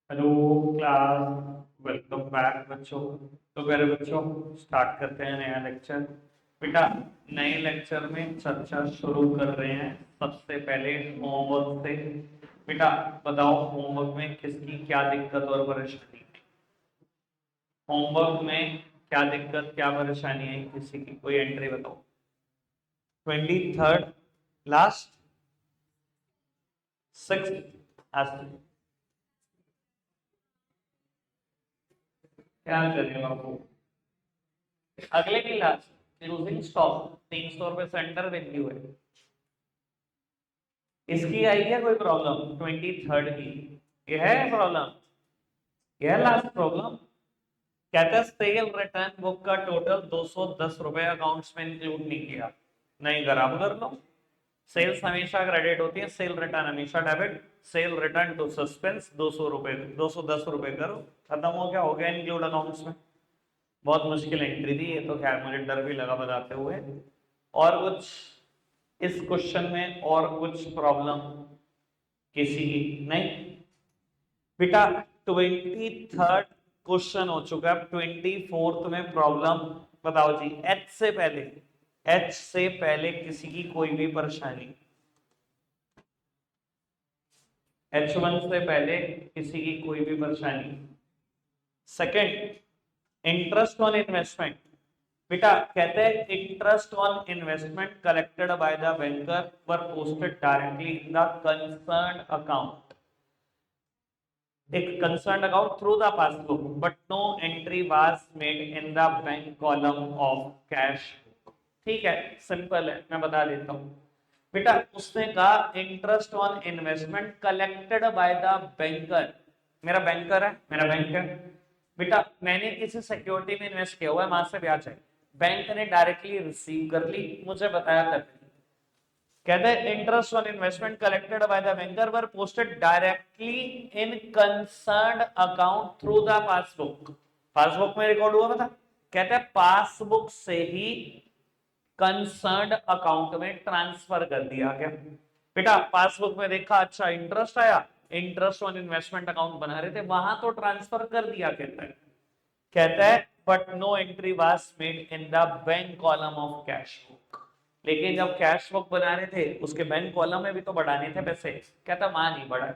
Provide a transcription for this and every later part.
Hello class. Welcome back बच्चों। तो मेरे बच्चों, स्टार्ट करते हैं नया लेक्चर। बेटा, नए लेक्चर में चर्चा शुरू कर रहे हैं सबसे पहले होमवर्क से। बेटा बताओ, होमवर्क में किसकी क्या दिक्कत और परेशानी है? होमवर्क में क्या दिक्कत क्या परेशानी है किसी की? कोई एंट्री बताओ। 23rd last, 6th। क्या करेगा वो? अगले की लास्ट, क्लोजिंग स्टॉक 300 रुपए सेंटर वैल्यू है। इसकी आई है कोई प्रॉब्लम? 23rd की यह है प्रॉब्लम, यह लास्ट प्रॉब्लम। कहता है सेल रिटर्न बुक का टोटल 210 रुपए अकाउंट्स में इंक्लूड नहीं किया। नहीं करा, अब कर लो। सेल्स हमेशा क्रेडिट होती है, सेल रिटर्न हमेशा डेबिट। सेल रिटर्न टू सस्पेंस 200 रुपए, 210 रुपए करो, खत्म हो गया इंक्लूड अकाउंट्स में। बहुत मुश्किल एंट्री थी ये तो, खैर मुझे डर भी लगा बताते हुए। और कुछ इस क्वेश्चन में और कुछ प्रॉब्लम किसी की? नहीं बेटा, 23rd क्वेश्चन हो चुका है। 24th में प्रॉब्लम बताओ जी। एच से पहले, एच से पहले किसी की कोई भी परेशानी? H1 से पहले किसी की कोई भी परेशानी? Second, interest on investment. बेटा कहते हैं interest on investment collected by the banker were posted directly in the concerned account, एक concerned account through the passbook, but no entry was made in the bank column of cash. ठीक है, simple है, मैं बता देता हूं। बेटा उसने कहा interest on investment collected by the banker. मेरा बैंकर है, मेरा बैंक है। बेटा मैंने किसी सिक्योरिटी में इन्वेस्ट किया हुआ है, वहां से ब्याज है, बैंक ने डायरेक्टली रिसीव कर ली, मुझे बताया तक। कहते हैं interest on investment collected by the banker were posted directly in concerned account through the passbook. Passbook में रिकॉर्ड हुआ था। कहते हैं पासबुक से ही कंसर्न्ड अकाउंट में ट्रांसफर कर दिया गया। बेटा पासबुक में देखा, अच्छा इंटरेस्ट आया, इंटरेस्ट ऑन इन्वेस्टमेंट अकाउंट बना रहे थे, वहां तो ट्रांसफर कर दिया। कहता है but no entry was made in the bank column of cash book. लेकिन जब कैश बुक बना रहे थे उसके बैंक कॉलम में भी तो बढ़ाने थे पैसे। कहता वहां नहीं बढ़ा।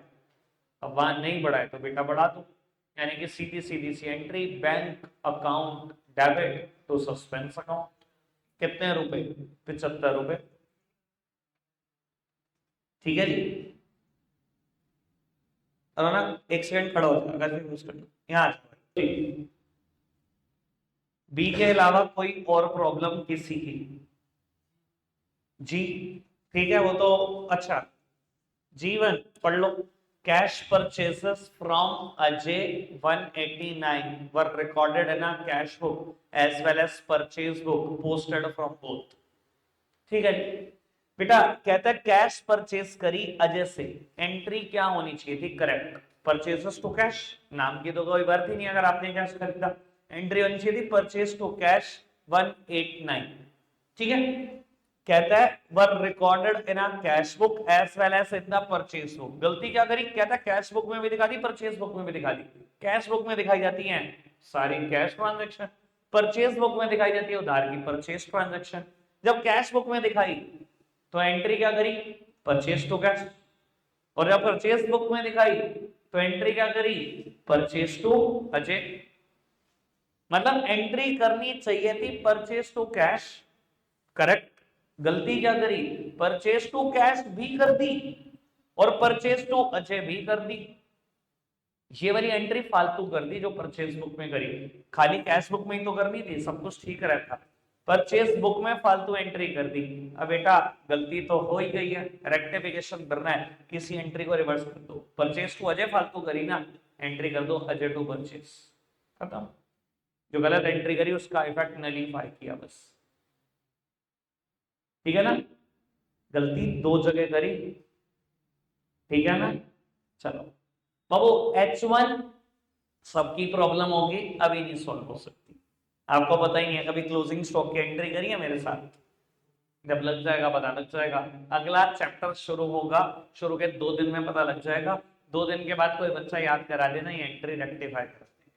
अब वहां नहीं बढ़ा है तो बेटा बढ़ा दो। यानी कि सीधी सीधी सी entry, bank account debit to suspense account. कितने रुपए? 75 रुपए। ठीक है जी। और ना एक सेकंड खड़ा हो जाएगा, यहाँ आ जाओ। ठीक, बी के अलावा कोई और प्रॉब्लम किसी की? जी ठीक है, वो तो अच्छा। जीवन पढ़ लो। Cash purchases from Ajay 189 were recorded in a cash book as well as purchase book posted from both. ठीक है जी। बेटा कहता है कैश परचेज करी अजय से, एंट्री क्या होनी चाहिए थी? Correct, purchases to cash. नाम की तो कोई बात ही नहीं अगर आपने कैश खरीदा। एंट्री होनी चाहिए थी परचेज टू कैश 189। ठीक है। कहता है were recorded in a cash book as well as in the purchase book. गलती क्या करी? कहता है कैश बुक में भी दिखा दी, परचेज बुक में भी दिखा दी। कैश बुक में दिखाई जाती है सारी कैश ट्रांजैक्शन, परचेज बुक में दिखाई जाती है उधार की परचेज ट्रांजैक्शन। जब कैश बुक में दिखाई तो एंट्री क्या करी? Purchase to cash. और जब परचेज बुक में दिखाई तो एंट्री क्या करी? Purchase to Ajay. मतलब एंट्री करनी चाहिए थी परचेज टू कैश, करेक्ट। गलती क्या करी? परचेज टू कैश भी कर दी और परचेज टू अजय भी कर दी। ये वाली एंट्री फालतू कर दी जो परचेज बुक में करी। खाली कैश बुक में ही तो करनी थी, सब कुछ ठीक रहता। परचेज बुक में फालतू एंट्री कर दी। अब बेटा गलती तो हो ही गई है, रेक्टिफिकेशन करना है, किसी एंट्री को रिवर्स कर दो। परचेज टू अजय फालतू करी ना, एंट्री कर दो अजय टू परचेज, खत्म। जो गलत एंट्री करी उसका इफेक्ट नलीफाई किया बस। ठीक है ना, गलती दो जगह करी। ठीक है ना, चलो बाबू। H1 सबकी प्रॉब्लम होगी, अभी नहीं सॉल्व हो सकती। आपको पता ही नहीं है, कभी क्लोजिंग स्टॉक की एंट्री करी है मेरे साथ? जब लग जाएगा पता लग जाएगा। अगला चैप्टर शुरू होगा, शुरू के 2 दिन में पता लग जाएगा। 2 दिन के बाद कोई बच्चा याद करा देना, ये एंट्री रेक्टिफाई कर देंगे।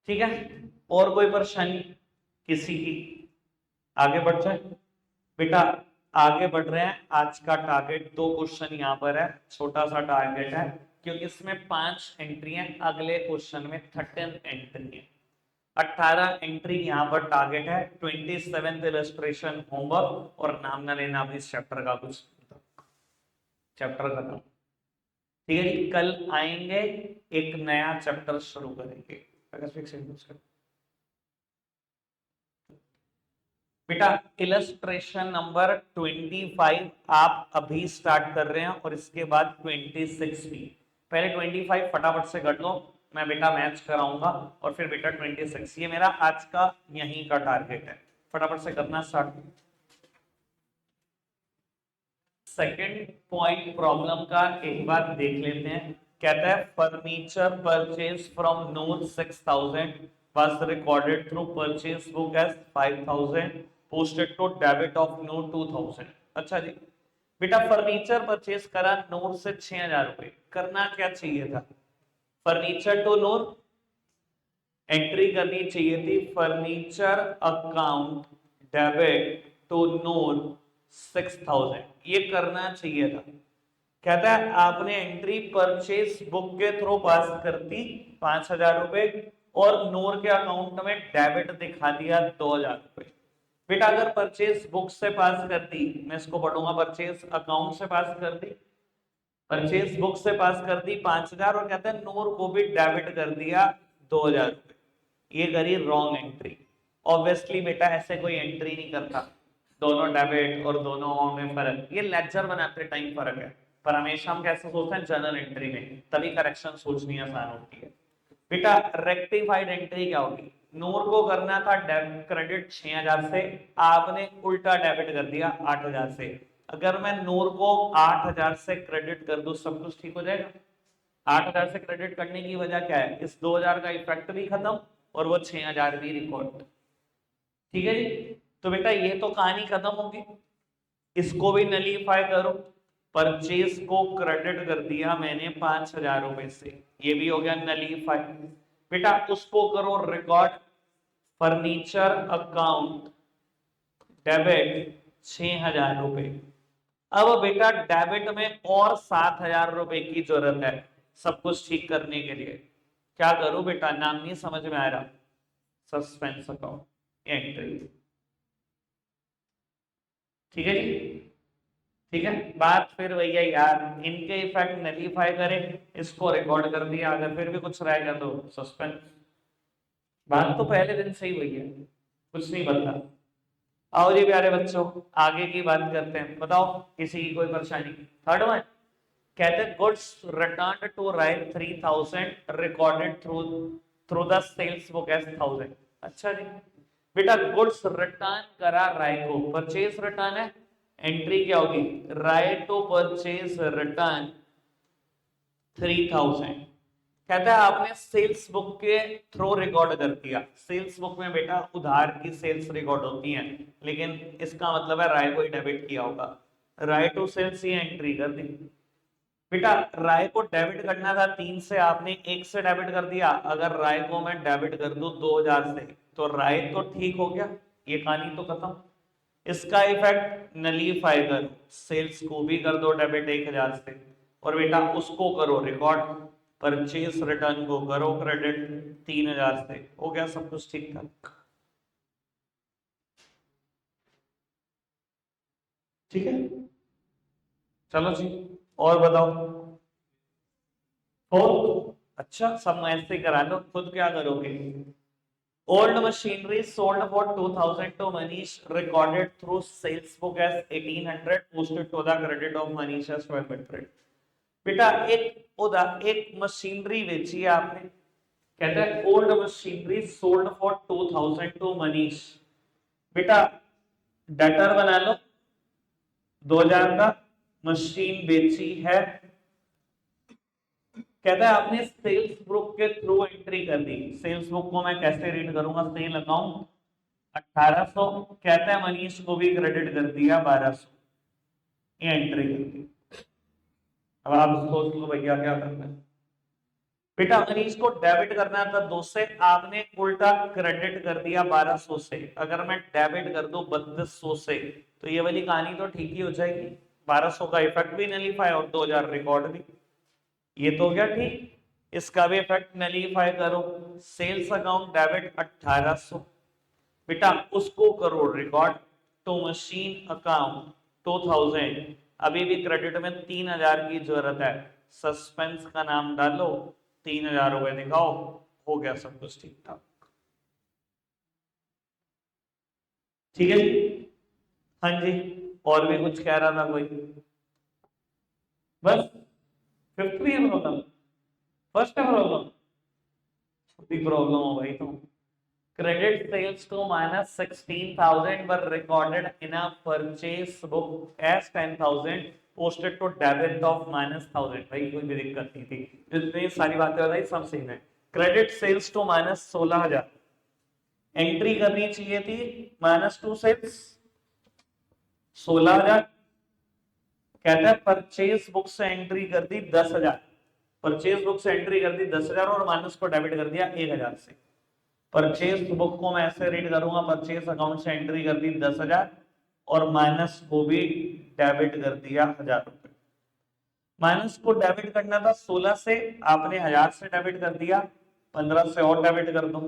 ठीक है, और कोई परेशानी किसी की? आगे बढ़ जाए बेटा, आगे बढ़ रहे हैं। आज का टारगेट 2 क्वेश्चन यहाँ पर है, छोटा सा टारगेट है क्योंकि इसमें 5 एंट्री है, अगले क्वेश्चन में 13 एंट्री है। 18 एंट्री यहाँ पर टारगेट है। 27th इलस्ट्रेशन होमवर्क और नाम ना लेना अभी इस चैप्टर का, कुछ चैप्टर खत्म। ठीक है जी, कल आएंगे एक नया चैप्टर शुरू करेंगे। बेटा इलस्ट्रेशन नंबर 25 आप अभी स्टार्ट कर रहे हैं और इसके बाद 26 भी। पहले 25 फटाफट से कर लो, मैं बेटा मैच कराऊंगा, और फिर बेटा 26। ये मेरा आज का यहीं का टारगेट है, फटाफट से करना स्टार्ट। सेकंड पॉइंट प्रॉब्लम का एक बार देख लेते हैं। कहता है furniture purchase from Noor 6000 was recorded through purchase book as 5000 posted to debit of नूर 2000। अच्छा जी बेटा, फर्नीचर परचेज करा नूर से 6000 रुपए, करना क्या चाहिए था? फर्नीचर टू नूर एंट्री करनी चाहिए थी, फर्नीचर अकाउंट डेबिट टू नूर 6000, ये करना चाहिए था। कहता है आपने एंट्री परचेज बुक के थ्रू पास कर दी 5000 रुपए, और नूर के अकाउंट में डेबिट दिखा दिया 2000 रुपए। बेटा अगर परचेज बुक से पास कर दी, मैं इसको पढ़ूंगा, परचेज अकाउंट से पास कर दी, परचेज बुक से पास कर दी 5000, और कहते हैं नूर को भी डेबिट कर दिया 2000 रुपए, ये करी रॉन्ग एंट्री। ऑब्वियसली बेटा ऐसे कोई एंट्री नहीं करता, दोनों डेबिट और दोनों अमाउंट में फर्क, ये लेजर बनाते टाइम फर्क है, पर हमेशा हम कैसे सोचते हैं जर्नल एंट्री में, तभी करेक्शन सोचनी आसान होती है। बेटा रेक्टिफाइड एंट्री क्या होगी? नूर को करना था क्रेडिट 6000 से, आपने उल्टा डेबिट कर दिया 8000 से। अगर मैं नूर को 8000 से क्रेडिट कर दूं, सब कुछ ठीक हो जाएगा। 8000 से क्रेडिट करने की वजह क्या है? इस 2000 का इफेक्ट भी खत्म और वो 6000 भी रिकॉर्ड। ठीक है जी, तो बेटा ये तो कहानी खत्म होगी, इसको भी नलीफाई करो। परचेज को क्रेडिट कर दिया मैंने 5000 रुपए से, ये भी हो गया नलीफाई। बेटा उसको करो रिकॉर्ड, फर्नीचर अकाउंट डेबिट 6000 रुपए। अब बेटा डेबिट में और 7000 रुपए की जरूरत है सब कुछ ठीक करने के लिए। क्या करूं बेटा, नाम नहीं समझ में आ रहा, सस्पेंस अकाउंट एंट्री। ठीक है जी, ठीक है, बात फिर वही है यार, इनके इफेक्ट नलीफाई करें, इसको रिकॉर्ड कर दिया, अगर फिर भी कुछ रहेगा तो सस्पेंस। बात तो पहले दिन से ही वही है, कुछ नहीं बदला। आओ जी प्यारे बच्चों, आगे की बात करते हैं। बताओ किसी की कोई परेशानी? थर्ड वन कहते हैं goods return to right 3000 recorded through through the sales book as 1000। अच्छा जी बेटा, गुड्स रिटर्न करा राय को, परचेज रिटर्न है, एंट्री क्या होगी? Right to purchase return 3000। कहता है आपने सेल्स बुक के थ्रू रिकॉर्ड कर दिया। सेल्स बुक में बेटा उधार की सेल्स रिकॉर्ड होती हैं, लेकिन इसका मतलब है राय को ही डेबिट किया होगा, राय टू सेल्स ही एंट्री कर दी। बेटा राय को डेबिट करना था 3 से, आपने 1 से डेबिट कर दिया। अगर राय को मैं डेबिट कर दूं 2000 से, तो राय तो ठीक हो गया, ये कहानी तो खत्म। इसका इफेक्ट नलीफाई कर, सेल्स को भी कर दो डेबिट 1000 से, और बेटा उसको करो रिकॉर्ड, परचेज रिटर्न को करो क्रेडिट 3000 से, हो गया सब कुछ ठीक ठाक। ठीक है, चलो जी और बताओ। फोर्थ, अच्छा सब मैच से करा लो, खुद क्या करोगे? Old machinery sold for 2000 to Manish, recorded through sales book as 1800, posted to the credit of Manish as 1200। बेटा एक मशीनरी बेची है आपने, कहता है old machinery sold for 2000 to Manish. बेटा डेटर बना लो, 2000 का मशीन बेची है, कहता है आपने सेल्स बुक के थ्रू एंट्री कर दी। सेल्स बुक को मैं कैसे रीड करूंगा? सेल अकाउंट 1800, कहता है मनीष को भी क्रेडिट कर दिया 1200, ये एंट्री कर दी। अब आप सोच लो भैया क्या करना है। बेटा मरीज को डेबिट करना था 2 से, आपने उल्टा क्रेडिट कर दिया 1200 से। अगर मैं डेबिट कर दूं 3200 से तो ये वाली कहानी तो ठीक ही हो जाएगी। 1200 का इफेक्ट भी नलीफाई और 2000 रिकॉर्ड भी, ये तो हो गया ठीक। इसका भी इफेक्ट नलीफाई करो। सेल्स अकाउंट डेबिट 1800, बेटा उसको करो रिकॉर्ड टू मशीन अकाउंट 2000। अभी भी क्रेडिट में 3000 की जरूरत है, सस्पेंस का नाम डालो, 3000 रुपए दिखाओ, हो गया सब कुछ ठीक ठाक। ठीक है जी। हाँ जी, और भी कुछ कह रहा था कोई? बस फिफ्थ भी है प्रॉब्लम, फर्स्ट है प्रॉब्लम, प्रॉब्लम हो भाई तुम। Credit sales to minus 16,000 were recorded in a purchase book as 10,000 posted to debit of minus 1,000। भाई कोई भी दिक्कत नहीं थी, जितनी सारी बातें बताई सब सही है। Credit sales to minus 16,000, entry करनी चाहिए थी माइनस टू सेल्स 16,000। कहता है परचेज बुक से एंट्री कर दी 10,000, परचेज बुक से एंट्री कर दी 10,000 और माइनस को डेबिट कर दिया 1,000 से। परचेज बुक को मैं ऐसे रीड करूंगा, परचेज अकाउंट से एंट्री कर दी 10,000 और माइनस को भी डेबिट कर दिया 1,000 रुपए। माइनस को डेबिट करना था 16 से, आपने 1,000 से डेबिट कर दिया, 15 से और डेबिट कर दो,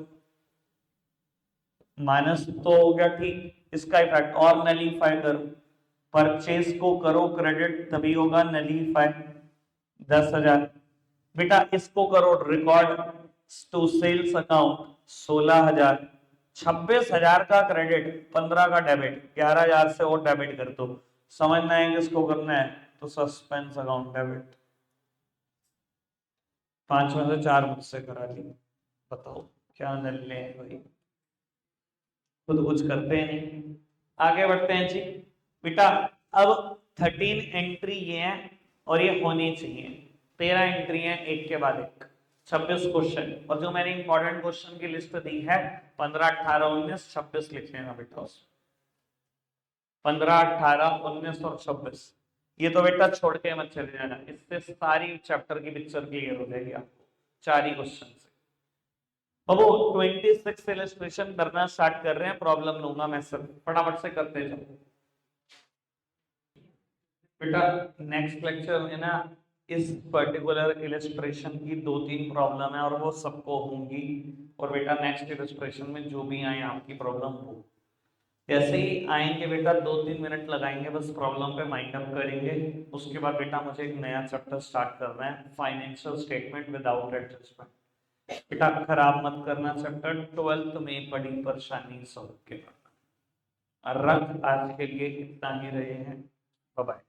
माइनस तो हो गया ठीक। इसका इफेक्ट और नलीफाई करो, परचेज को करो क्रेडिट तभी होगा नलीफाई 10,000। बेटा इसको करो रिकॉर्ड टू सेल्स अकाउंट 16,000, 26,000 का क्रेडिट, 15 का डेबिट, 11,000 से और डेबिट कर दो। समझना है किसको करना है, तो सस्पेंस अकाउंट डेबिट। 5 में से 4 मुझसे करा ली, बताओ क्या नल्ले हैं भाई, खुद कुछ करते हैं नहीं। आगे बढ़ते हैं जी। बेटा अब 13 एंट्री ये है और ये होनी चाहिए, 13 एंट्री है एक के बाद एक, 26 क्वेश्चन। और जो मैंने इंपॉर्टेंट क्वेश्चन की लिस्ट दी है 15, 18, 19, 26 लिख लेना बेटा उसमें, 15, 18, 19 और 26। ये तो बेटा छोड़ के मत चले जाना, इससे सारी चैप्टर की पिक्चर क्लियर हो जाएगी आपको 4 ही क्वेश्चन से। बाबू 26 इलस्ट्रेशन करना स्टार्ट कर रहे हैं, प्रॉब्लम लूंगा मैं सब, फटाफट से करते जाओ बेटा। नेक्स्ट लेक्चर में ना इस पर्टिकुलर इलस्ट्रेशन की 2-3 प्रॉब्लम है और वो सबको होंगी। और बेटा नेक्स्ट इलस्ट्रेशन में जो भी आए आपकी प्रॉब्लम हो, जैसे ही आएंगे बेटा 2-3 मिनट लगाएंगे बस प्रॉब्लम पे माइंड अप करेंगे। उसके बाद बेटा मुझे एक नया चैप्टर स्टार्ट करना है, फाइनेंशियल स्टेटमेंट विदाउट एडजस्टमेंट। बेटा खराब मत करना चैप्टर, 12th में बड़ी परेशानी सॉल्व के करना। रख आज के लिए इतना ही रहे हैं, बाय बाय।